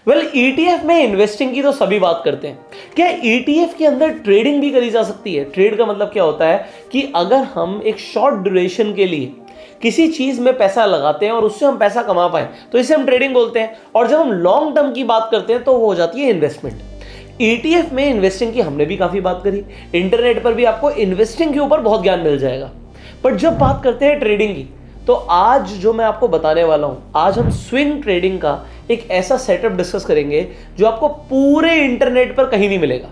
Well ETF में investing की तो सभी बात करते हैं। क्या ईटीएफ के अंदर ट्रेडिंग भी करी जा सकती है? ट्रेड का मतलब क्या होता है कि अगर हम एक शॉर्ट ड्यूरेशन के लिए किसी चीज में पैसा लगाते हैं और उससे हम पैसा कमा पाए तो इसे हम ट्रेडिंग बोलते हैं। और जब हम लॉन्ग टर्म की बात करते हैं तो वो हो जाती है इन्वेस्टमेंट। ईटीएफ में इन्वेस्टिंग की हमने भी काफी बात करी, इंटरनेट पर भी आपको इन्वेस्टिंग के ऊपर बहुत ज्ञान मिल जाएगा। बट जब बात करते हैं ट्रेडिंग की, तो आज जो मैं आपको बताने वाला हूं, आज हम स्विंग ट्रेडिंग का एक ऐसा सेटअप डिस्कस करेंगे जो आपको पूरे इंटरनेट पर कहीं नहीं मिलेगा।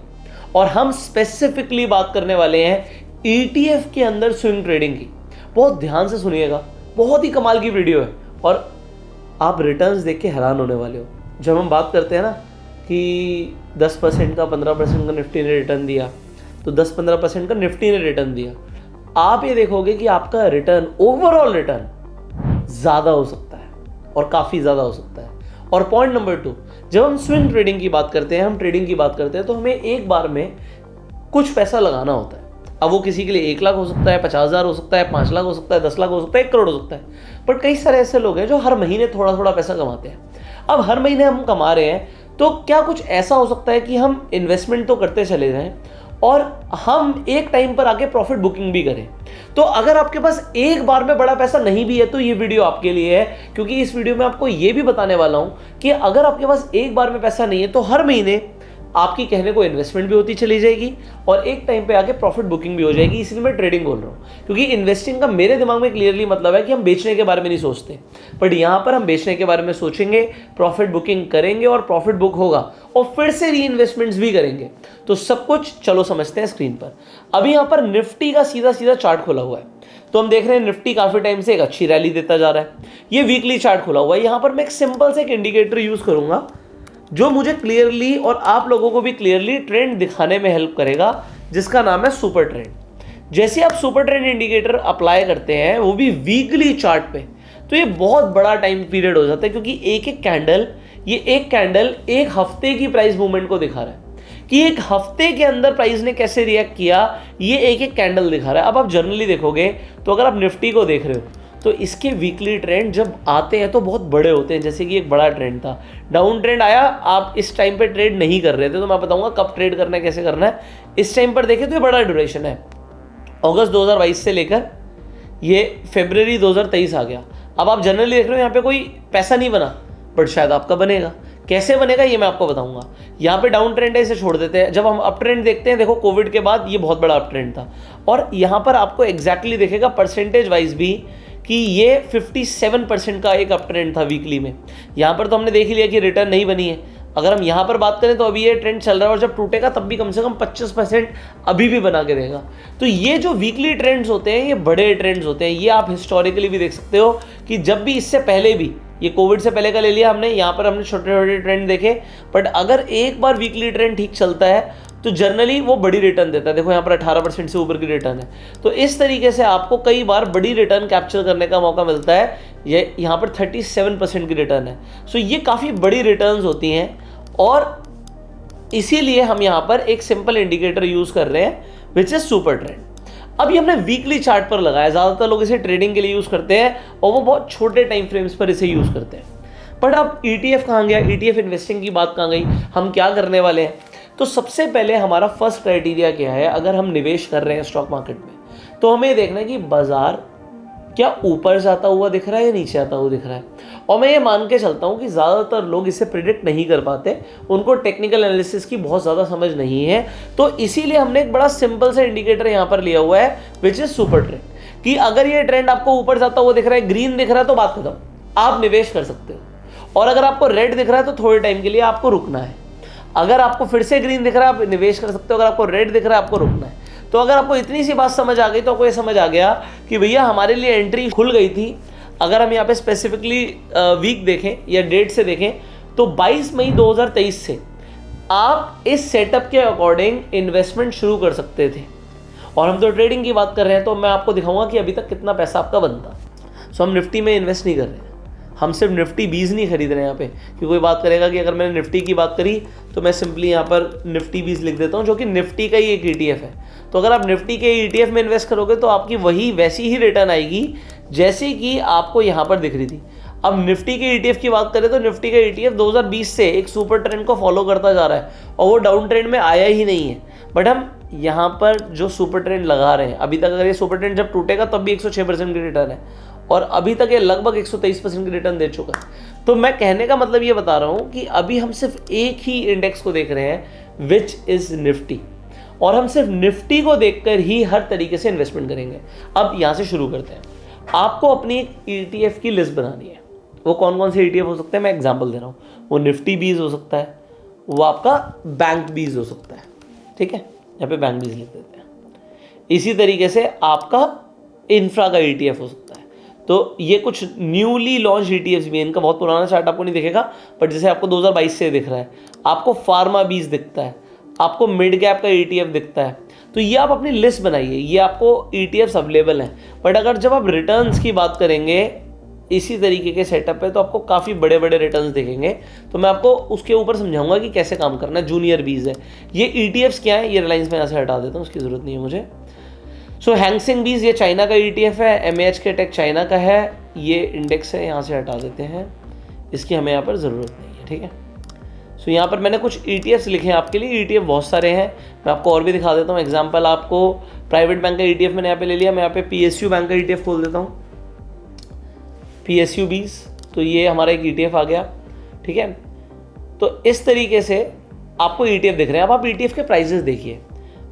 और हम स्पेसिफिकली बात करने वाले हैं ईटीएफ के अंदर स्विंग ट्रेडिंग की। बहुत ध्यान से सुनिएगा, बहुत ही कमाल की वीडियो है और आप रिटर्न्स देख के हैरान होने वाले हो। जब हम बात करते हैं ना कि 10% का 15% का निफ्टी ने रिटर्न दिया, तो 10-15% का निफ्टी ने रिटर्न दिया, आप ये देखोगे कि आपका रिटर्न, ओवरऑल रिटर्न ज़्यादा हो सकता है और काफ़ी ज़्यादा हो सकता है। और पॉइंट नंबर 2, जब हम स्विंग ट्रेडिंग की बात करते हैं, हम ट्रेडिंग की बात करते हैं, तो हमें एक बार में कुछ पैसा लगाना होता है। अब वो किसी के लिए 1 लाख हो सकता है, 50,000 हो सकता है, 5 लाख हो सकता है, 10 लाख हो सकता है, 1 करोड़ हो सकता है। पर कई सारे ऐसे लोग हैं जो हर महीने थोड़ा थोड़ा पैसा कमाते हैं। अब हर महीने हम कमा रहे हैं, तो क्या कुछ ऐसा हो सकता है कि हम इन्वेस्टमेंट तो करते चले जाएं और हम एक टाइम पर आके प्रॉफिट बुकिंग भी करें? तो अगर आपके पास एक बार में बड़ा पैसा नहीं भी है तो ये वीडियो आपके लिए है, क्योंकि इस वीडियो में आपको ये भी बताने वाला हूं कि अगर आपके पास एक बार में पैसा नहीं है तो हर महीने आपकी कहने को इन्वेस्टमेंट भी होती चली जाएगी और एक टाइम पे आके प्रॉफिट बुकिंग भी हो जाएगी। इसलिए मैं ट्रेडिंग बोल रहा हूँ, क्योंकि इन्वेस्टिंग का मेरे दिमाग में क्लियरली मतलब है कि हम बेचने के बारे में नहीं सोचते, बट यहाँ पर हम बेचने के बारे में सोचेंगे, प्रॉफिट बुकिंग करेंगे और प्रॉफिट बुक होगा और फिर से री इन्वेस्टमेंट्स भी करेंगे। तो सब कुछ चलो समझते हैं स्क्रीन पर। अभी यहाँ पर निफ्टी का सीधा सीधा चार्ट खुला हुआ है, तो हम देख रहे हैं निफ्टी काफी टाइम से एक अच्छी रैली देता जा रहा है। ये वीकली चार्ट खुला हुआ है। यहाँ पर मैं एक सिंपल से एक इंडिकेटर यूज करूंगा जो मुझे क्लियरली और आप लोगों को भी क्लियरली ट्रेंड दिखाने में हेल्प करेगा, जिसका नाम है सुपर ट्रेंड। जैसे आप सुपर ट्रेंड इंडिकेटर अप्लाई करते हैं, वो भी वीकली चार्ट पे, तो ये बहुत बड़ा टाइम पीरियड हो जाता है, क्योंकि एक एक कैंडल एक हफ्ते की प्राइस मूवमेंट को दिखा रहा है कि एक हफ्ते के अंदर प्राइस ने कैसे रिएक्ट किया, ये एक एक कैंडल दिखा रहा है। अब आप जनरली देखोगे तो अगर आप निफ्टी को देख रहे हो तो इसके वीकली ट्रेंड जब आते हैं तो बहुत बड़े होते हैं। जैसे कि एक बड़ा ट्रेंड था, डाउन ट्रेंड आया, आप इस टाइम पे ट्रेड नहीं कर रहे थे, तो मैं बताऊंगा कब ट्रेड करना है, कैसे करना है। इस टाइम पर देखें तो ये बड़ा ड्यूरेशन है, अगस्त 2022 से लेकर ये फरवरी 2023 आ गया। अब आप जनरली देख रहे हो यहाँ पे कोई पैसा नहीं बना, बट शायद आपका बनेगा। कैसे बनेगा ये मैं आपको बताऊंगा। यहाँ पे डाउन ट्रेंड है, इसे छोड़ देते हैं। जब हम अप ट्रेंड देखते हैं, देखो कोविड के बाद ये बहुत बड़ा अप ट्रेंड था और यहाँ पर आपको एग्जैक्टली देखेगा परसेंटेज वाइज भी कि ये 57% का एक अप ट्रेंड था वीकली में। यहाँ पर तो हमने देख ही लिया कि रिटर्न नहीं बनी है। अगर हम यहाँ पर बात करें तो अभी ये ट्रेंड चल रहा है और जब टूटेगा तब भी कम से कम 25% अभी भी बना के देगा। तो ये जो वीकली ट्रेंड्स होते हैं ये बड़े ट्रेंड्स होते हैं। ये आप हिस्टोरिकली भी देख सकते हो कि जब भी इससे पहले भी, ये कोविड से पहले का ले लिया हमने, यहाँ पर हमने छोटे छोटे ट्रेंड देखे, बट अगर एक बार वीकली ट्रेंड ठीक चलता है तो जनरली वो बड़ी रिटर्न देता है। देखो यहाँ पर 18% से ऊपर की रिटर्न है। तो इस तरीके से आपको कई बार बड़ी रिटर्न कैप्चर करने का मौका मिलता है। ये यहाँ पर 37% की रिटर्न है। सो ये काफ़ी बड़ी रिटर्न्स होती हैं और इसीलिए हम यहाँ पर एक सिंपल इंडिकेटर यूज़ कर रहे हैं विच इज़ सुपर ट्रेंड। अभी हमने वीकली चार्ट पर लगाया, ज़्यादातर लोग इसे ट्रेडिंग के लिए यूज़ करते हैं और वो बहुत छोटे टाइम फ्रेम्स पर इसे यूज़ करते हैं। बट अब ETF कहाँ गया, ETF इन्वेस्टिंग की बात कहाँ गई, हम क्या करने वाले हैं? तो सबसे पहले हमारा फर्स्ट क्राइटेरिया क्या है? अगर हम निवेश कर रहे हैं स्टॉक मार्केट में तो हमें ये देखना है कि बाजार क्या ऊपर जाता हुआ दिख रहा है या नीचे आता हुआ दिख रहा है। और मैं ये मान के चलता हूँ कि ज़्यादातर लोग इसे प्रिडिक्ट नहीं कर पाते, उनको टेक्निकल एनालिसिस की बहुत ज़्यादा समझ नहीं है। तो इसीलिए हमने एक बड़ा सिंपल सा इंडिकेटर यहाँ पर लिया हुआ है विच इज़ सुपर ट्रेंड, कि अगर ये ट्रेंड आपको ऊपर जाता हुआ दिख रहा है, ग्रीन दिख रहा है, तो बात खत्म, आप निवेश कर सकते हो। और अगर आपको रेड दिख रहा है तो थोड़े टाइम के लिए आपको रुकना है। अगर आपको फिर से ग्रीन दिख रहा है आप निवेश कर सकते हो, अगर आपको रेड दिख रहा है आपको रुकना है। तो अगर आपको इतनी सी बात समझ आ गई तो आपको ये समझ आ गया कि भैया हमारे लिए एंट्री खुल गई थी। अगर हम यहाँ पे स्पेसिफिकली वीक देखें या डेट से देखें तो 22 मई 2023 से आप इस सेटअप के अकॉर्डिंग इन्वेस्टमेंट शुरू कर सकते थे। और हम तो ट्रेडिंग की बात कर रहे हैं, तो मैं आपको दिखाऊंगा कि अभी तक कितना पैसा आपका बनता। सो हम निफ्टी में इन्वेस्ट नहीं कर रहे हैं, हम सिर्फ निफ्टी 20 नहीं खरीद रहे हैं यहाँ पे। कि कोई बात करेगा कि अगर मैंने निफ्टी की बात करी तो मैं सिंपली यहाँ पर निफ्टी 20 लिख देता हूँ, जो कि निफ्टी का ही एक ETF है। तो अगर आप निफ्टी के ETF में इन्वेस्ट करोगे तो आपकी वही वैसी ही रिटर्न आएगी जैसे कि आपको यहाँ पर दिख रही थी। अब निफ्टी के ETF की बात करें तो निफ्टी का ETF 2020 से एक सुपर ट्रेंड को फॉलो करता जा रहा है और वो डाउन ट्रेंड में आया ही नहीं है। बट हम यहाँ पर जो सुपर ट्रेंड लगा रहे हैं अभी तक, अगर ये सुपर ट्रेंड जब टूटेगा तब भी 106% की रिटर्न है और अभी तक ये लगभग 123% की रिटर्न दे चुका है। तो मैं कहने का मतलब ये बता रहा हूँ कि अभी हम सिर्फ एक ही इंडेक्स को देख रहे हैं विच इज़ निफ्टी, और हम सिर्फ निफ्टी को देखकर ही हर तरीके से इन्वेस्टमेंट करेंगे। अब यहाँ से शुरू करते हैं। आपको अपनी एक ETF की लिस्ट बनानी है। वो कौन कौन से ETF हो सकते हैं मैं एग्जांपल दे रहा हूँ। वो निफ्टी बीज हो सकता है, वो आपका बैंक बीज हो सकता है, ठीक है, यहाँ पे बैंक बीज लिख देते हैं। इसी तरीके से आपका इंफ्रा का ETF हो सकता है। तो ये कुछ न्यूली लॉन्च ETFs भी हैं, इनका बहुत पुराना चार्ट आपको नहीं दिखेगा, बट जैसे आपको 2022 से दिख रहा है, आपको फार्मा बीज दिखता है, आपको मिड कैप का ETF दिखता है। तो ये आप अपनी लिस्ट बनाइए, ये आपको ETFs अवेलेबल हैं। बट अगर जब आप रिटर्न्स की बात करेंगे इसी तरीके के सेटअप पे तो आपको काफ़ी बड़े बड़े रिटर्न्स दिखेंगे। तो मैं आपको उसके ऊपर समझाऊंगा कि कैसे काम करना है। जूनियर बीज है, ये ETFs क्या है, ये रिलायंस में यहाँ से हटा देता हूँ, उसकी ज़रूरत नहीं है मुझे। सो हैंगसेंग बीज ये चाइना का ETF है, MAHK टेक चाइना का है, ये इंडेक्स है, यहाँ से हटा देते हैं, इसकी हमें यहाँ पर ज़रूरत नहीं है, ठीक है। सो यहाँ पर मैंने कुछ ETFs लिखे हैं आपके लिए। ETF बहुत सारे हैं, मैं आपको और भी दिखा देता हूँ। एग्जांपल आपको प्राइवेट बैंक का ETF मैंने यहाँ पे ले लिया। मैं यहाँ पे PSU बैंक का ETF खोल देता हूँ, PSU बीज। तो ये हमारा एक ETF आ गया, ठीक है। तो इस तरीके से आपको ETF दिख रहे हैं। अब आप ETF के प्राइजेस देखिए।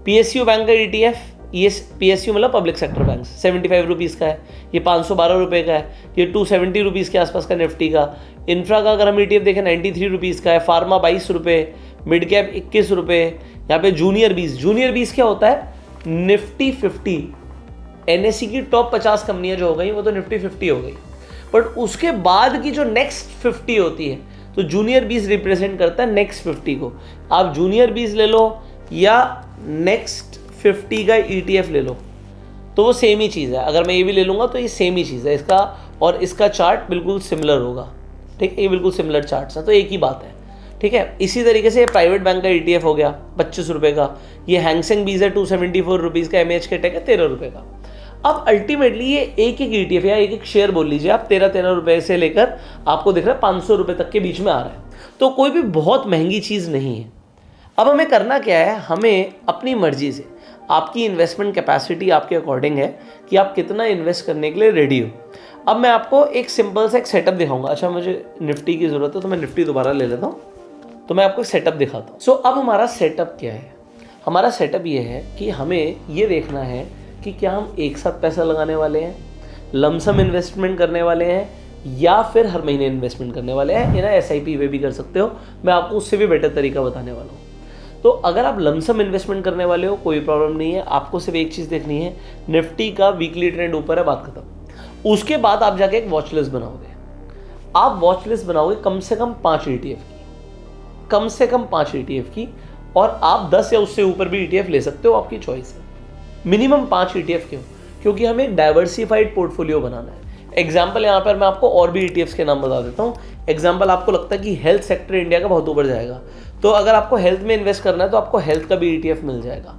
PSU बैंक का ETF, ये PSU मतलब पब्लिक सेक्टर बैंक, 75 रुपीज़ का है। ये 512 रुपये का है। ये 270 रुपीज़ के आसपास का निफ्टी का। इंफ्रा का अगर हम ETF देखें 93 रुपीज़ का है। फार्मा 22 रुपये, मिड कैप 21 रुपये। यहाँ पे जूनियर बीज क्या होता है, निफ्टी 50 NSE की टॉप 50 कंपनियाँ जो हो गई वो तो निफ्टी 50 हो गई, बट उसके बाद की जो नेक्स्ट 50 होती है तो जूनियर बीज रिप्रेजेंट करता है नेक्स्ट 50 को। आप जूनियर बीज ले लो या नेक्स्ट 50 का ETF ले लो तो वो सेम ही चीज़ है। अगर मैं ये भी ले लूँगा तो ये सेम ही चीज़ है, इसका और इसका चार्ट बिल्कुल सिमिलर होगा, ठीक है। ये बिल्कुल सिमिलर चार्ट्स हैं, तो एक ही बात है, ठीक है। इसी तरीके से ये प्राइवेट बैंक का ETF हो गया 25 रुपये का। ये हैंगसेंग बीज है 274 रुपीज़ का। MAHK टेक है 13 रुपये का। अब अल्टीमेटली ये एक ETF या एक शेयर बोल लीजिए आप, 13 रुपये से लेकर आपको दिख रहा है 500 रुपये तक के बीच में आ रहा है। तो कोई भी बहुत महंगी चीज़ नहीं है। अब हमें करना क्या है, हमें अपनी मर्जी से, आपकी इन्वेस्टमेंट कैपेसिटी आपके अकॉर्डिंग है कि आप कितना इन्वेस्ट करने के लिए रेडी हो। अब मैं आपको एक सिंपल सा एक सेटअप दिखाऊंगा। अच्छा, मुझे निफ्टी की ज़रूरत है तो मैं निफ्टी दोबारा ले लेता हूँ, तो मैं आपको एक सेटअप दिखाता हूँ। सो अब हमारा सेटअप क्या है, हमारा सेटअप ये है कि हमें ये देखना है कि क्या हम एक साथ पैसा लगाने वाले हैं, लमसम इन्वेस्टमेंट करने वाले हैं, या फिर हर महीने इन्वेस्टमेंट करने वाले हैं। ये ना SIP वे भी कर सकते हो, मैं आपको उससे भी बेटर तरीका बताने वाला हूँ। तो अगर आप लमसम इन्वेस्टमेंट करने वाले हो कोई प्रॉब्लम नहीं है, आपको सिर्फ एक चीज़ देखनी है, निफ्टी का वीकली ट्रेंड ऊपर है, बात खत्म। उसके बाद आप जाके एक वॉच लिस्ट बनाओगे। आप वॉच लिस्ट बनाओगे कम से कम 5 ETF की, कम से कम 5 ETF की, और आप 10 या उससे ऊपर भी ETF ले सकते हो, आपकी चॉइस है। मिनिमम 5 ETF क्यों? क्योंकि हमें एक डाइवर्सिफाइड पोर्टफोलियो बनाना है। एग्जाम्पल यहाँ पर मैं आपको और भी ETFs के नाम बता देता हूँ। एग्जाम्पल आपको लगता है कि हेल्थ सेक्टर इंडिया का बहुत ऊपर जाएगा, तो अगर आपको हेल्थ में इन्वेस्ट करना है तो आपको हेल्थ का भी ETF मिल जाएगा।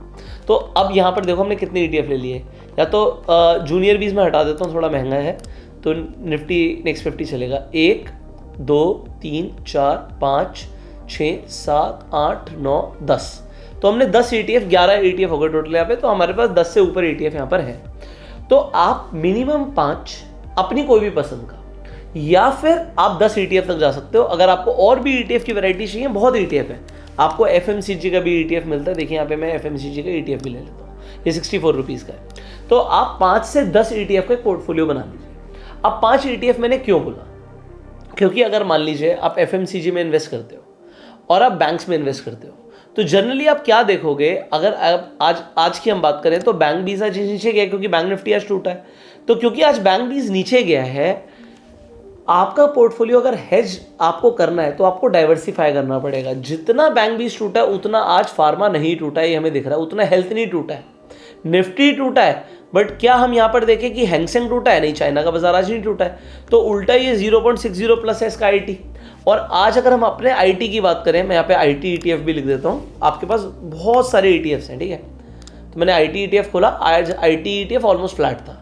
तो अब यहाँ पर देखो हमने कितने ETF ले लिए। या तो जूनियर बीज में हटा देता हूँ, थोड़ा महंगा है, तो निफ्टी नेक्स्ट 50 चलेगा। 1 2 3 4 5 6 7 8 9 10, तो हमने 10 ETF 11 ETF हो गए टोटल यहाँ पे। तो हमारे पास 10 से ऊपर ETF यहाँ पर है। तो आप मिनिमम 5 अपनी कोई भी पसंद का, या फिर आप 10 ETF तक जा सकते हो। अगर आपको और भी ETF की वैरायटी चाहिए, बहुत ETF है। आपको FMCG का भी ETF मिलता है, देखिए यहाँ पे मैं FMCG का ETF भी ले लेता हूँ, ये 64 रुपीज़ का है। तो आप 5 से 10 ETF का एक पोर्टफोलियो बना लीजिए। अब 5 ETF मैंने क्यों बोला, क्योंकि अगर मान लीजिए आप FMCG में इन्वेस्ट करते हो और आप बैंक्स में इन्वेस्ट करते हो, तो जनरली आप क्या देखोगे, अगर आप आज की हम बात करें तो बैंक बीज आज नीचे गया क्योंकि बैंक निफ्टी आज टूटा है। तो क्योंकि आज बैंक बीज नीचे गया है, आपका पोर्टफोलियो अगर हेज आपको करना है तो आपको डाइवर्सिफाई करना पड़ेगा। जितना बैंक बीज टूटा है उतना आज फार्मा नहीं टूटा है, ये हमें दिख रहा है। उतना हेल्थ नहीं टूटा है, निफ्टी टूटा है, बट क्या हम यहाँ पर देखें कि हैंगसेंग टूटा है? नहीं, चाइना का बाजार आज नहीं टूटा है। तो उल्टा ये 0.60 प्लस है इसका IT। और आज अगर हम अपने IT की बात करें, मैं यहाँ पे IT ETF भी लिख देता हूँ, आपके पास बहुत सारे ETFs हैं, ठीक है। तो मैंने IT ETF खोला, आज IT ETF ऑलमोस्ट फ्लैट था।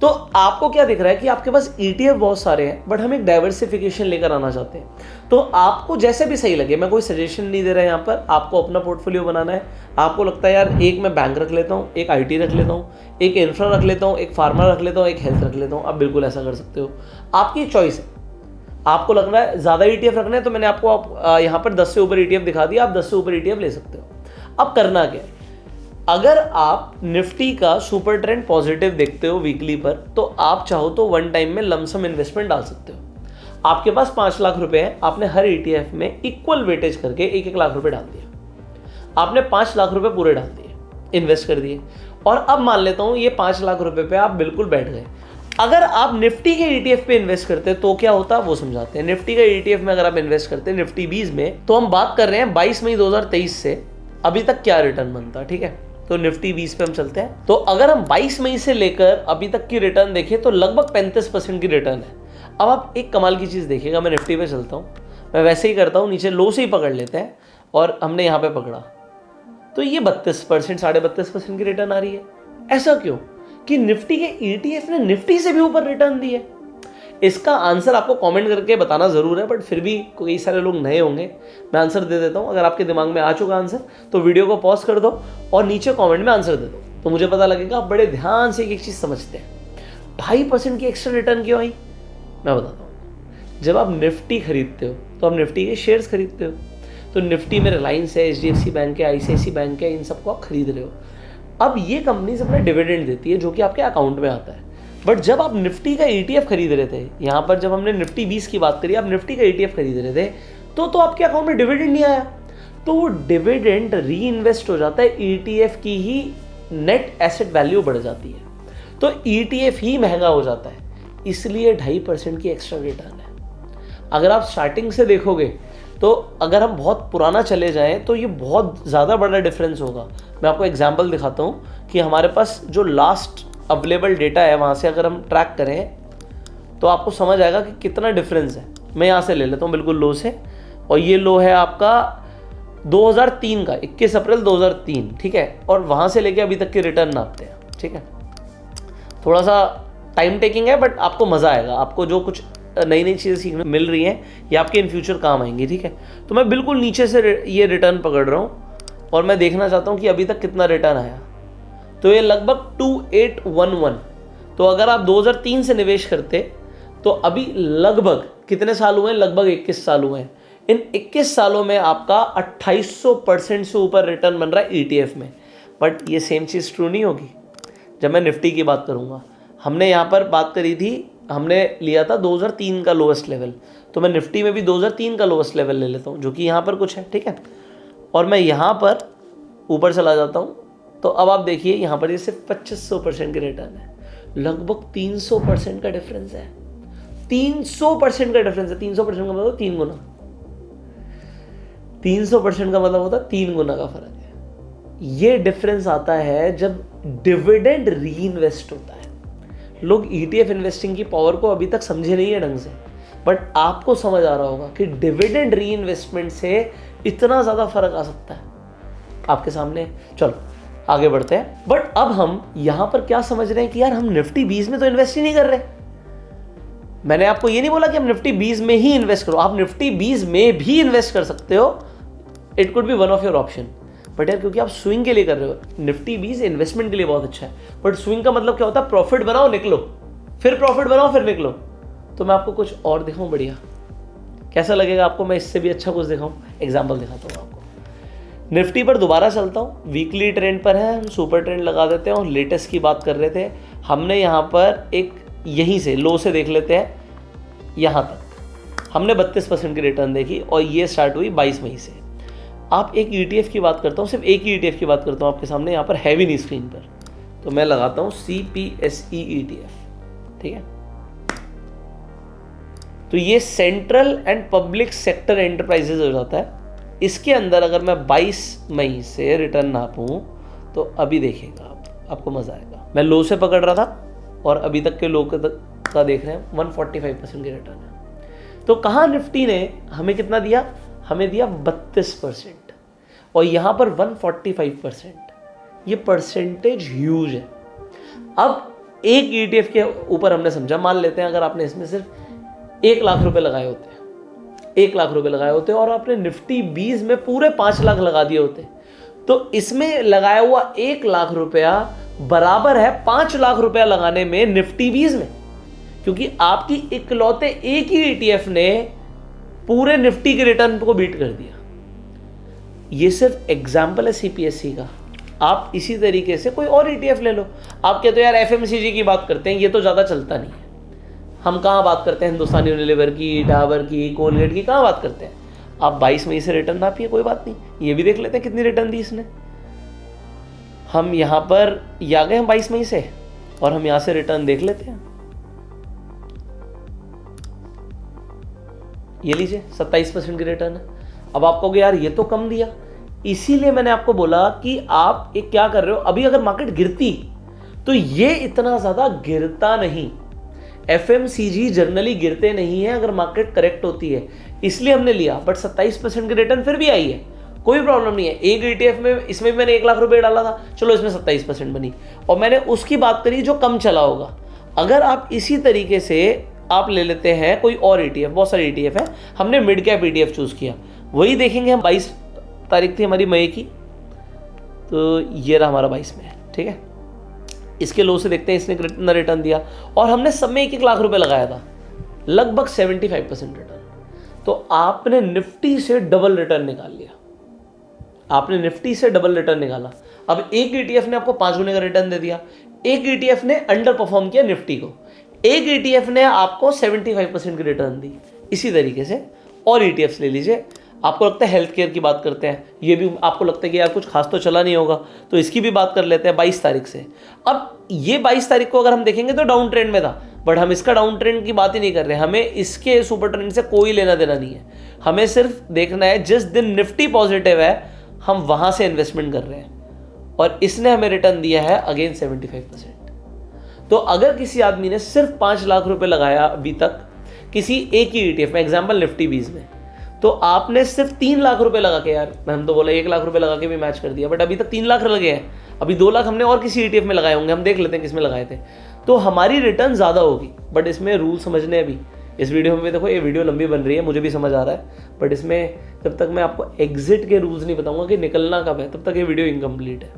तो आपको क्या दिख रहा है कि आपके पास ETF बहुत सारे हैं, बट हम एक डाइवर्सिफिकेशन लेकर आना चाहते हैं। तो आपको जैसे भी सही लगे, मैं कोई सजेशन नहीं दे रहा यहाँ पर, आपको अपना पोर्टफोलियो बनाना है। आपको लगता है यार एक मैं बैंक रख लेता हूँ, एक IT रख लेता हूँ, एक इंफ्रा रख लेता हूँ, एक फार्मा रख लेता हूँ, एक हेल्थ रख लेता हूँ, आप बिल्कुल ऐसा कर सकते हो, आपकी चॉइस है। आपको लग रहा है ज़्यादा ETF रखना है, तो मैंने आपको यहाँ पर 10 से ऊपर ETF दिखा दिया, आप 10 से ऊपर ETF ले सकते हो। अब करना क्या है, अगर आप निफ्टी का सुपर ट्रेंड पॉजिटिव देखते हो वीकली पर, तो आप चाहो तो वन टाइम में लमसम इन्वेस्टमेंट डाल सकते हो। आपके पास 5 लाख रुपए हैं, आपने हर ETF में इक्वल वेटेज करके 1-1 लाख रुपए डाल दिया, आपने 5 लाख रुपए पूरे डाल दिए, इन्वेस्ट कर दिए। और अब मान लेता हूं ये 5 लाख रुपए पे आप बिल्कुल बैठ गए। अगर आप निफ्टी के ETF पे इन्वेस्ट करते तो क्या होता वो समझाते हैं। निफ्टी के ETF में अगर आप इन्वेस्ट करते हैं निफ्टी 20 में, तो हम बात कर रहे हैं 22 मई 2023 से अभी तक क्या रिटर्न बनता, ठीक है। तो निफ्टी 20 पे हम चलते हैं। तो अगर हम 22 मई से लेकर अभी तक की रिटर्न देखें तो लगभग 35% की रिटर्न है। अब आप एक कमाल की चीज़ देखिएगा, मैं निफ्टी पे चलता हूँ, मैं वैसे ही करता हूँ, नीचे लो से ही पकड़ लेते हैं और हमने यहाँ पे पकड़ा, तो ये 32%, 32.5% की रिटर्न आ रही है। ऐसा क्यों कि निफ्टी के ETF ने निफ्टी से भी ऊपर रिटर्न दी है? इसका आंसर आपको कमेंट करके बताना ज़रूर है, बट फिर भी कई सारे लोग नए होंगे, मैं आंसर दे देता हूँ। अगर आपके दिमाग में आ चुका आंसर तो वीडियो को पॉज कर दो और नीचे कमेंट में आंसर दे दो, तो मुझे पता लगेगा आप बड़े ध्यान से एक चीज़ समझते हैं। 2.5% की एक्स्ट्रा रिटर्न क्यों आई, मैं बताता हूँ। जब आप निफ्टी खरीदते हो तो आप निफ्टी के शेयर्स खरीदते हो, तो निफ्टी में रिलायंस है, HDFC बैंक है, ICICI बैंक है, इन सबको आप खरीद रहे हो। अब ये कंपनीज अपना डिविडेंड देती है जो कि आपके अकाउंट में आता है। बट जब आप निफ्टी का ETF खरीद रहे थे, यहाँ पर जब हमने निफ्टी 20 की बात करी, आप निफ्टी का ETF खरीद रहे थे, तो आपके अकाउंट में डिविडेंड नहीं आया, तो वो डिविडेंड री इन्वेस्ट हो जाता है, ETF की ही नेट एसेट वैल्यू बढ़ जाती है, तो ETF ही महंगा हो जाता है, इसलिए 2.5% की एक्स्ट्रा रिटर्न है। अगर आप स्टार्टिंग से देखोगे तो अगर हम बहुत पुराना चले जाएं तो ये बहुत ज़्यादा बड़ा डिफरेंस होगा। मैं आपको एग्जांपल दिखाता हूँ कि हमारे पास जो लास्ट अवेलेबल डेटा है वहाँ से अगर हम ट्रैक करें तो आपको समझ आएगा कि कितना डिफरेंस है। मैं यहाँ से ले लेता हूँ बिल्कुल लो से, और ये लो है आपका 2003 का, 21 अप्रैल 2003, ठीक है। और वहाँ से लेके अभी तक के रिटर्न नापते हैं, ठीक है। थोड़ा सा टाइम टेकिंग है, बट आपको मज़ा आएगा। आपको जो कुछ नई नई चीज़ें सीखने मिल रही हैं ये आपके इन फ्यूचर काम आएंगी, ठीक है। तो मैं बिल्कुल नीचे से ये रिटर्न पकड़ रहा हूँ और मैं देखना चाहता हूँ कि अभी तक कितना रिटर्न आया। तो ये लगभग 2811। तो अगर आप 2003 से निवेश करते तो अभी लगभग कितने साल हुए हैं, लगभग 21 साल हुए हैं। इन 21 सालों में आपका 2800% से ऊपर रिटर्न बन रहा है ETF में। बट ये सेम चीज़ ट्रू नहीं होगी जब मैं निफ्टी की बात करूँगा। हमने यहाँ पर बात करी थी, हमने लिया था 2003 का लोवेस्ट लेवल, तो मैं निफ्टी में भी 2003 का लोवेस्ट लेवल ले लेता हूँ जो कि यहाँ पर कुछ है, ठीक है। और मैं यहाँ पर ऊपर चला जाता हूँ, तो अब आप देखिए यहाँ पर ये सिर्फ 2500% की रिटर्न है, लगभग 300% का डिफरेंस है। 300% का डिफरेंस है। 300% का मतलब 3 गुना, 300% का मतलब होता है 3 गुना का फर्क है। ये डिफरेंस आता है जब डिविडेंड री इन्वेस्ट होता है। लोग ETF इन्वेस्टिंग की पावर को अभी तक समझे नहीं है ढंग से, बट आपको समझ आ रहा होगा कि डिविडेंड री इन्वेस्टमेंट से इतना ज़्यादा फर्क आ सकता है आपके सामने। चलो आगे बढ़ते हैं। बट अब हम यहाँ पर क्या समझ रहे हैं कि यार हम निफ्टी 20 में तो इन्वेस्ट ही नहीं कर रहे। मैंने आपको ये नहीं बोला कि हम निफ्टी 20 में ही इन्वेस्ट करो, आप निफ्टी 20 में भी इन्वेस्ट कर सकते हो, it could be one of your option. But यार क्योंकि आप स्विंग के लिए कर रहे हो, निफ्टी 20 इन्वेस्टमेंट के लिए बहुत अच्छा है, बट स्विंग का मतलब क्या होता है, प्रॉफिट बनाओ निकलो, फिर प्रॉफिट बनाओ फिर निकलो। तो मैं आपको कुछ और दिखाऊं बढ़िया, कैसा लगेगा आपको, मैं इससे भी अच्छा कुछ दिखाऊं। एग्जाम्पल दिखाता हूँ आपको। निफ्टी पर दोबारा चलता हूँ, वीकली ट्रेंड पर है, हम सुपर ट्रेंड लगा देते हैं और लेटेस्ट की बात कर रहे थे। हमने यहाँ पर एक यहीं से लो से देख लेते हैं, यहाँ तक हमने 32% की रिटर्न देखी और ये स्टार्ट हुई 22 मई से। आप एक ETF की बात करता हूँ, सिर्फ एक ही ETF की बात करता हूँ आपके सामने, यहाँ पर है भी नहीं स्क्रीन पर, तो मैं लगाता हूँ CPSE ETF, ठीक है। तो ये central and public sector enterprises हो जाता है। इसके अंदर अगर मैं 22 मई से रिटर्न नापूं तो अभी देखिएगा आपको मज़ा आएगा। मैं लो से पकड़ रहा था और अभी तक के लो का देख रहे हैं 145% की रिटर्न है। तो कहाँ निफ्टी ने हमें कितना दिया, हमें दिया 32% और यहाँ पर 145%। ये परसेंटेज ह्यूज है। अब एक ETF के ऊपर हमने समझा, मान लेते हैं अगर आपने इसमें सिर्फ 1 लाख रुपए लगाए होते, 1 लाख रुपए लगाए होते और आपने निफ्टी 20 में पूरे 5 लाख लगा दिए होते, तो इसमें लगाया हुआ 1 लाख रुपया बराबर है 5 लाख रुपया लगाने में निफ्टी 20 में, क्योंकि आपकी इकलौते एक ही ETF ने पूरे निफ्टी के रिटर्न को बीट कर दिया। ये सिर्फ एग्जाम्पल है CPSE का। आप इसी तरीके से कोई और ETF ले लो। आप कहते हो यार FMCG की बात करते हैं, ये तो ज़्यादा चलता नहीं है। हम कहाँ बात करते हैं हिंदुस्तान यूनिलीवर की, डाबर की, कोलगेट की, कहाँ बात करते हैं। आप 22 मई से रिटर्न नापिए, कोई बात नहीं, ये भी देख लेते हैं कितनी रिटर्न दी इसने। हम यहाँ पर आ गए हम 22 मई से, और हम यहाँ से रिटर्न देख लेते हैं। ये लीजिए 27% की रिटर्न है। अब आप कहोगे यार ये तो कम दिया, इसीलिए मैंने आपको बोला कि आप एक क्या कर रहे हो, अभी अगर मार्केट गिरती तो ये इतना ज़्यादा गिरता नहीं। FMCG जनरली गिरते नहीं है अगर मार्केट करेक्ट होती है, इसलिए हमने लिया। बट 27% की रिटर्न फिर भी आई है, कोई प्रॉब्लम नहीं है। एक ETF में, इसमें भी मैंने 1 लाख रुपए डाला था, चलो इसमें 27% बनी, और मैंने उसकी बात करी जो कम चला होगा। अगर आप इसी तरीके से आप ले लेते हैं कोई और ETF, बहुत सारे ETF है, हमने मिड कैप ETF चूज़ किया, वही देखेंगे हम। 22 तारीख थी हमारी मई की, तो ये रहा हमारा 22 में, ठीक है। इसके लो से देखते हैं इसने कितना रिटर्न दिया, और हमने सब में 1-1 लाख रुपए लगाया था, लगभग 75% रिटर्न। तो आपने निफ्टी से डबल रिटर्न निकाल लिया, आपने निफ्टी से डबल रिटर्न निकाला। अब एक ETF ने आपको 5 गुने का रिटर्न दे दिया, एक ETF ने अंडर परफॉर्म किया निफ्टी को, एक ETF ने आपको 75% की रिटर्न दी। इसी तरीके से और ETFs ले लीजिए। आपको लगता है हेल्थ केयर की बात करते हैं, ये भी आपको लगता है कि यार कुछ खास तो चला नहीं होगा, तो इसकी भी बात कर लेते हैं 22 तारीख से। अब ये 22 तारीख को अगर हम देखेंगे तो डाउन ट्रेंड में था, बट हम इसका डाउन ट्रेंड की बात ही नहीं कर रहे, हमें इसके सुपर ट्रेंड से कोई लेना देना नहीं है। हमें सिर्फ देखना है जिस दिन निफ्टी पॉजिटिव है हम वहाँ से इन्वेस्टमेंट कर रहे हैं, और इसने हमें रिटर्न दिया है अगेन 75%। तो अगर किसी आदमी ने सिर्फ 5 लाख रुपए लगाया अभी तक किसी एक ही ETF में, एग्जाम्पल निफ्टी 20 में, तो आपने सिर्फ 3 लाख रुपए लगा के, यार हम तो बोला 1 लाख रुपए लगा के भी मैच कर दिया, बट अभी तक 3 लाख लगे हैं, अभी 2 लाख हमने और किसी ETF में लगाए होंगे, हम देख लेते हैं किसमें लगाए थे, तो हमारी रिटर्न ज़्यादा होगी। बट इसमें रूल समझने अभी इस वीडियो में, देखो ये वीडियो लंबी बन रही है, मुझे भी समझ आ रहा है, बट इसमें जब तक मैं आपको एग्जिट के रूल्स नहीं बताऊंगा कि निकलना कब है, तब तक ये वीडियो इनकम्प्लीट है।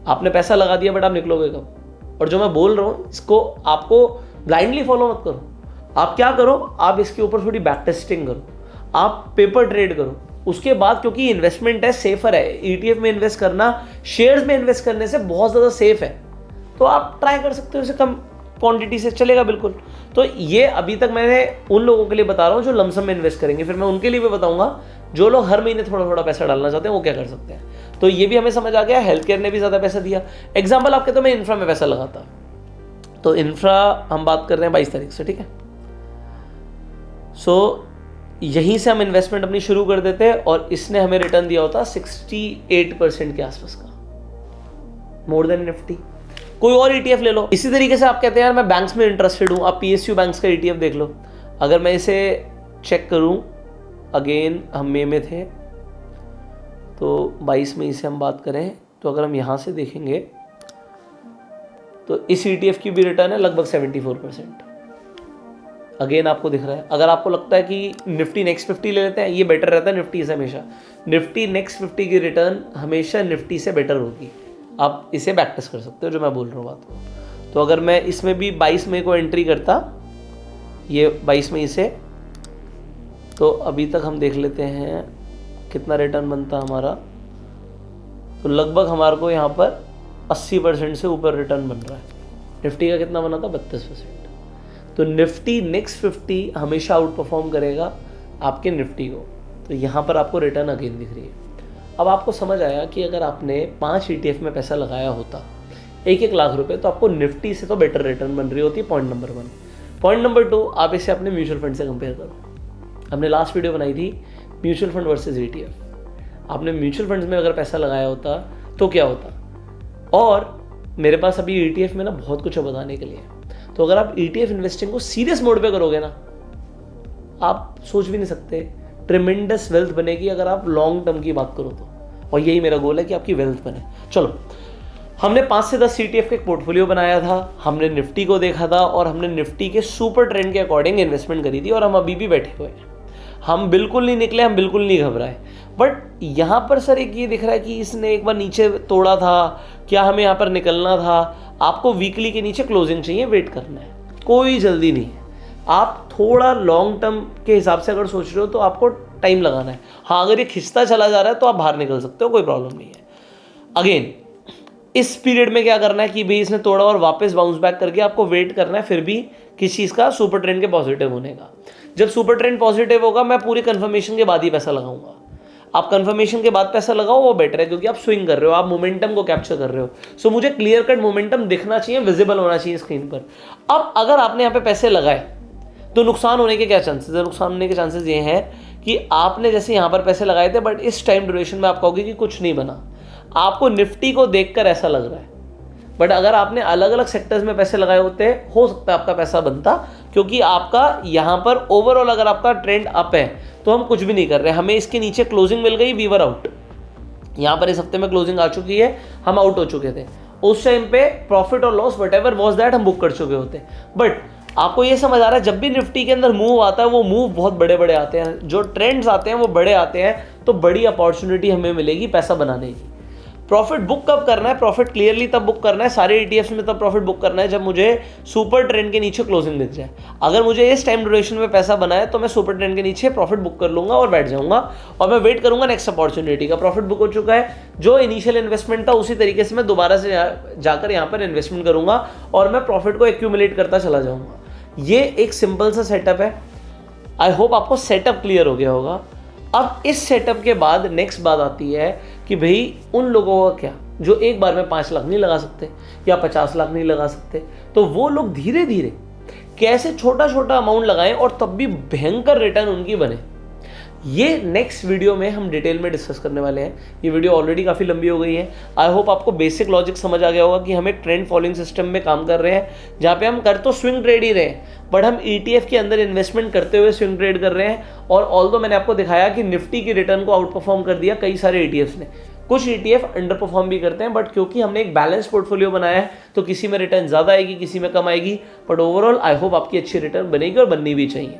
आपने पैसा लगा दिया, बट आप निकलोगे कब? और जो मैं बोल रहा हूँ इसको आपको ब्लाइंडली फॉलो मत करो। आप क्या करो, आप इसके ऊपर थोड़ी बैक टेस्टिंग करो, आप पेपर ट्रेड करो, उसके बाद, क्योंकि इन्वेस्टमेंट है, सेफर है। ETF में इन्वेस्ट करना शेयर्स में इन्वेस्ट करने से बहुत ज़्यादा सेफ है, तो आप ट्राई कर सकते हो, इसे कम क्वांटिटी से चलेगा बिल्कुल। तो ये अभी तक मैंने उन लोगों के लिए बता रहा हूँ जो लमसम में इन्वेस्ट करेंगे, फिर मैं उनके लिए भी बताऊंगा जो लोग हर महीने थोड़ा थोड़ा पैसा डालना चाहते हैं वो क्या कर सकते हैं। तो ये भी हमें समझ आ गया, हेल्थ केयर ने भी ज़्यादा पैसा दिया। एग्जाम्पल आप कहते हो मैं इंफ्रा में पैसा लगाता, तो इंफ्रा हम बात कर रहे हैं 22 तारीख से, ठीक है। सो यहीं से हम इन्वेस्टमेंट अपनी शुरू कर देते हैं, और इसने हमें रिटर्न दिया होता 68% के आसपास का, मोर देन निफ्टी। कोई और ETF ले लो। इसी तरीके से आप कहते हैं यार मैं बैंक्स में इंटरेस्टेड हूँ, आप PSU बैंक्स का ETF देख लो। अगर मैं इसे चेक करूँ, अगेन हम मई में थे, तो 22 मई से हम बात करें, तो अगर हम यहाँ से देखेंगे तो इस ETF की भी रिटर्न है लगभग 74%। अगेन आपको दिख रहा है। अगर आपको लगता है कि निफ्टी नेक्स्ट 50 ले लेते हैं, ये बेटर रहता है निफ्टी से हमेशा, निफ्टी नेक्स्ट 50 की रिटर्न हमेशा निफ्टी से बेटर होगी। आप इसे बैक टेस्ट कर सकते हो जो मैं बोल रहा हूँ बात को। तो अगर मैं इसमें भी 22 मई को एंट्री करता, ये 22 मई से, तो अभी तक हम देख लेते हैं कितना रिटर्न बनता हमारा। तो लगभग हमारे को यहाँ पर 80% से ऊपर रिटर्न बन रहा है। निफ्टी का कितना बना था? 32%। तो निफ्टी नेक्स्ट 50 हमेशा आउट परफॉर्म करेगा आपके निफ्टी को। तो यहाँ पर आपको रिटर्न अगेन दिख रही है। अब आपको समझ आया कि अगर आपने 5 ETF में पैसा लगाया होता 1-1 लाख रुपए, तो आपको निफ्टी से तो बेटर रिटर्न बन रही होती है, पॉइंट नंबर 1। पॉइंट नंबर 2, आप इसे अपने म्यूचुअल फंड से कंपेयर करो। हमने लास्ट वीडियो बनाई थी म्यूचुअल फंड वर्सेस ETF। आपने म्यूचुअल फंड्स में अगर पैसा लगाया होता तो क्या होता, और मेरे पास अभी ETF में ना बहुत कुछ है बताने के लिए। तो अगर आप ETF इन्वेस्टिंग को सीरियस मोड पे करोगे ना, आप सोच भी नहीं सकते ट्रिमेंडस वेल्थ बनेगी अगर आप लॉन्ग टर्म की बात करो तो। और यही मेरा गोल है कि आपकी वेल्थ बने। चलो हमने 5 से 10 ETF का एक पोर्टफोलियो बनाया था, हमने निफ्टी को देखा था और हमने निफ्टी के सुपर ट्रेंड के अकॉर्डिंग इन्वेस्टमेंट करी थी और हम अभी भी बैठे हुए हैं। हम बिल्कुल नहीं निकले, हम बिल्कुल नहीं घबराए। बट यहाँ पर सर एक ये दिख रहा है कि इसने एक बार नीचे तोड़ा था, क्या हमें यहाँ पर निकलना था? आपको वीकली के नीचे क्लोजिंग चाहिए, वेट करना है, कोई जल्दी नहीं है। आप थोड़ा लॉन्ग टर्म के हिसाब से अगर सोच रहे हो तो आपको टाइम लगाना है। हाँ, अगर ये खिंचता चला जा रहा है तो आप बाहर निकल सकते हो, कोई प्रॉब्लम नहीं है। अगेन इस पीरियड में क्या करना है कि भाई इसने तोड़ा और वापस बाउंस बैक करके आपको वेट करना है फिर भी किसी चीज़ का सुपर ट्रेंड के पॉजिटिव होने का। जब सुपर ट्रेंड पॉजिटिव होगा मैं पूरी कंफर्मेशन के बाद ही पैसा लगाऊंगा। आप कंफर्मेशन के बाद पैसा लगाओ, वो बेटर है, क्योंकि आप स्विंग कर रहे हो, आप मोमेंटम को कैप्चर कर रहे हो। सो मुझे क्लियर कट मोमेंटम दिखना चाहिए, विजिबल होना चाहिए स्क्रीन पर। अब अगर आपने यहाँ पे पैसे लगाए तो नुकसान होने के क्या चांसेस है? नुकसान होने के चांसेस ये हैं कि आपने जैसे यहाँ पर पैसे लगाए थे बट इस टाइम ड्यूरेशन में आप कहोगे कि कुछ नहीं बना, आपको निफ्टी को देखकर ऐसा लग रहा है। बट अगर आपने अलग अलग सेक्टर्स में पैसे लगाए होते हो सकता है आपका पैसा बनता, क्योंकि आपका यहाँ पर ओवरऑल अगर आपका ट्रेंड अप है तो हम कुछ भी नहीं कर रहे, हमें इसके नीचे क्लोजिंग मिल गई, वी वर आउट। यहाँ पर इस हफ्ते में क्लोजिंग आ चुकी है, हम आउट हो चुके थे। उस टाइम पे प्रॉफिट और loss what ever was that हम बुक कर चुके होते। बट आपको ये समझ आ रहा है जब भी निफ्टी के अंदर मूव आता है वो मूव बहुत बड़े बड़े आते हैं, जो ट्रेंड्स आते हैं वो बड़े आते हैं, तो बड़ी अपॉर्चुनिटी हमें मिलेगी पैसा बनाने की। प्रॉफिट बुक कब करना है? प्रॉफिट क्लियरली तब बुक करना है, सारे ETFs में तब प्रॉफिट बुक करना है जब मुझे सुपर ट्रेंड के नीचे क्लोजिंग दिख जाए। अगर मुझे इस टाइम ड्यूरेशन में पैसा बना है तो मैं सुपर ट्रेंड के नीचे प्रॉफिट बुक कर लूंगा और बैठ जाऊंगा और मैं वेट करूंगा नेक्स्ट अपॉर्चुनिटी का। प्रॉफिट बुक हो चुका है, जो इनिशियल इन्वेस्टमेंट था उसी तरीके से मैं दोबारा से जाकर यहाँ पर इन्वेस्टमेंट करूंगा और मैं प्रॉफिट को एक्यूमुलेट करता चला जाऊंगा। ये एक सिंपल सा सेटअप है। आई होप आपको सेटअप क्लियर हो गया होगा। अब इस सेटअप के बाद नेक्स्ट बात आती है कि भाई उन लोगों का क्या जो एक बार में 5 लाख नहीं लगा सकते या 50 लाख नहीं लगा सकते, तो वो लोग धीरे धीरे कैसे छोटा छोटा अमाउंट लगाएं और तब भी भयंकर रिटर्न उनकी बने। ये नेक्स्ट वीडियो में हम डिटेल में डिस्कस करने वाले हैं। ये वीडियो ऑलरेडी काफ़ी लंबी हो गई है। आई होप आपको बेसिक लॉजिक समझ आ गया होगा कि हम एक ट्रेंड फॉलोइंग सिस्टम में काम कर रहे हैं, जहाँ पे हम कर तो स्विंग ट्रेड ही रहे हैं बट हम ETF के अंदर इन्वेस्टमेंट करते हुए स्विंग ट्रेड कर रहे हैं। और ऑल्दो मैंने आपको दिखाया कि निफ्टी की रिटर्न को आउट परफॉर्म कर दिया कई सारे ETFs ने। कुछ ETF अंडर परफॉर्म भी करते हैं बट क्योंकि हमने एक बैलेंस पोर्टफोलियो बनाया है तो किसी में रिटर्न ज़्यादा आएगी, किसी में कम आएगी, बट ओवरऑल आई होप आपकी अच्छी रिटर्न बनेगी और बननी भी चाहिए।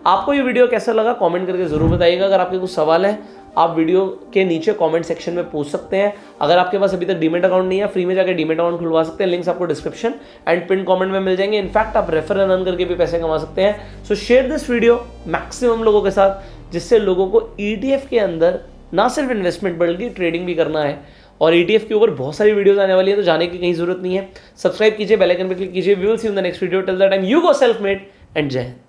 आपको ये वीडियो कैसा लगा कमेंट करके ज़रूर बताइएगा। अगर आपके कुछ सवाल हैं आप वीडियो के नीचे कमेंट सेक्शन में पूछ सकते हैं। अगर आपके पास अभी तक डीमेट अकाउंट नहीं है, फ्री में जाकर डीमेट अकाउंट खुलवा सकते हैं। लिंक्स आपको डिस्क्रिप्शन एंड पिन कमेंट में मिल जाएंगे। इनफैक्ट आप रेफर एंड अर्न करके भी पैसे कमा सकते हैं। सो शेयर दिस वीडियो मैक्सिमम लोगों के साथ, जिससे लोगों को ETF के अंदर ना सिर्फ इन्वेस्टमेंट बल्कि ट्रेडिंग भी करना है। और ETF के ऊपर बहुत सारी वीडियोस आने वाली है, तो जाने की कहीं जरूरत नहीं है। सब्सक्राइब कीजिए, बेल आइकन पर क्लिक कीजिए। We will see you in the next video. Till that time you go self made and जय हिंद।